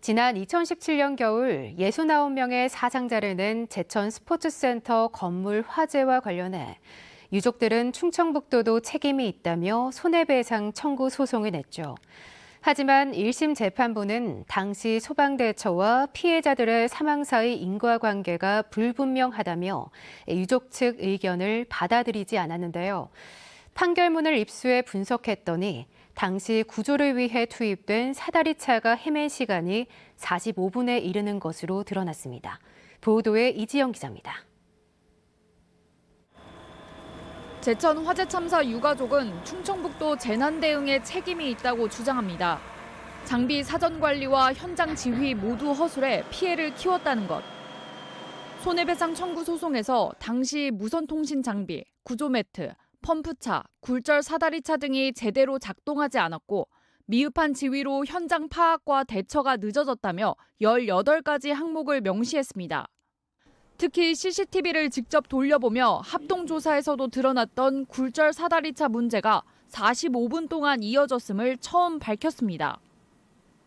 지난 2017년 겨울 69명의 사상자를 낸 제천 스포츠센터 건물 화재와 관련해 유족들은 충청북도도 책임이 있다며 손해배상 청구 소송을 냈죠. 하지만 1심 재판부는 당시 소방대처와 피해자들의 사망 사이 인과관계가 불분명하다며 유족 측 의견을 받아들이지 않았는데요. 판결문을 입수해 분석했더니 당시 구조를 위해 투입된 사다리차가 헤맨 시간이 45분에 이르는 것으로 드러났습니다. 보도에 이지영 기자입니다. 제천 화재 참사 유가족은 충청북도 재난 대응에 책임이 있다고 주장합니다. 장비 사전 관리와 현장 지휘 모두 허술해 피해를 키웠다는 것. 손해배상 청구 소송에서 당시 무선통신 장비, 구조 매트, 펌프차, 굴절 사다리차 등이 제대로 작동하지 않았고 미흡한 지휘로 현장 파악과 대처가 늦어졌다며 18가지 항목을 명시했습니다. 특히 CCTV를 직접 돌려보며 합동조사에서도 드러났던 굴절 사다리차 문제가 45분 동안 이어졌음을 처음 밝혔습니다.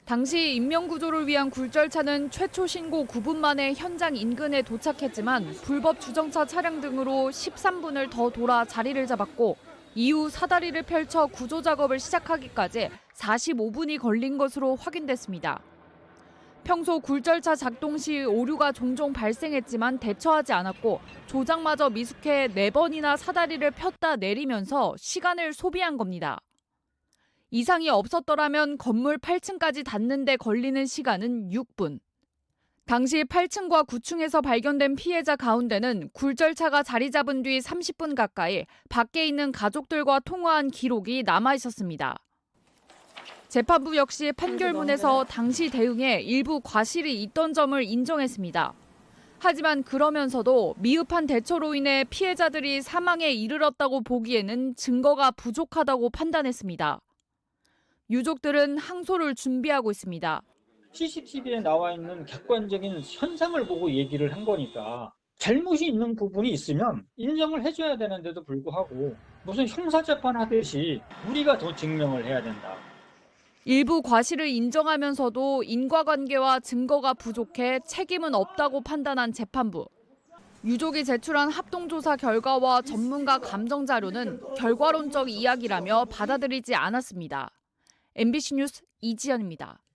당시 인명구조를 위한 굴절차는 최초 신고 9분 만에 현장 인근에 도착했지만 불법 주정차 차량 등으로 13분을 더 돌아 자리를 잡았고 이후 사다리를 펼쳐 구조 작업을 시작하기까지 45분이 걸린 것으로 확인됐습니다. 평소 굴절차 작동 시 오류가 종종 발생했지만 대처하지 않았고 조작마저 미숙해 4번이나 사다리를 폈다 내리면서 시간을 소비한 겁니다. 이상이 없었더라면 건물 8층까지 닿는 데 걸리는 시간은 6분. 당시 8층과 9층에서 발견된 피해자 가운데는 굴절차가 자리 잡은 뒤 30분 가까이 밖에 있는 가족들과 통화한 기록이 남아 있었습니다. 재판부 역시 판결문에서 당시 대응에 일부 과실이 있던 점을 인정했습니다. 하지만 그러면서도 미흡한 대처로 인해 피해자들이 사망에 이르렀다고 보기에는 증거가 부족하다고 판단했습니다. 유족들은 항소를 준비하고 있습니다. CCTV에 나와 있는 객관적인 현상을 보고 얘기를 한 거니까 잘못이 있는 부분이 있으면 인정을 해줘야 되는데도 불구하고 무슨 형사재판 하듯이 우리가 더 증명을 해야 된다. 일부 과실을 인정하면서도 인과관계와 증거가 부족해 책임은 없다고 판단한 재판부. 유족이 제출한 합동조사 결과와 전문가 감정 자료는 결과론적 이야기라며 받아들이지 않았습니다. MBC 뉴스 이지연입니다.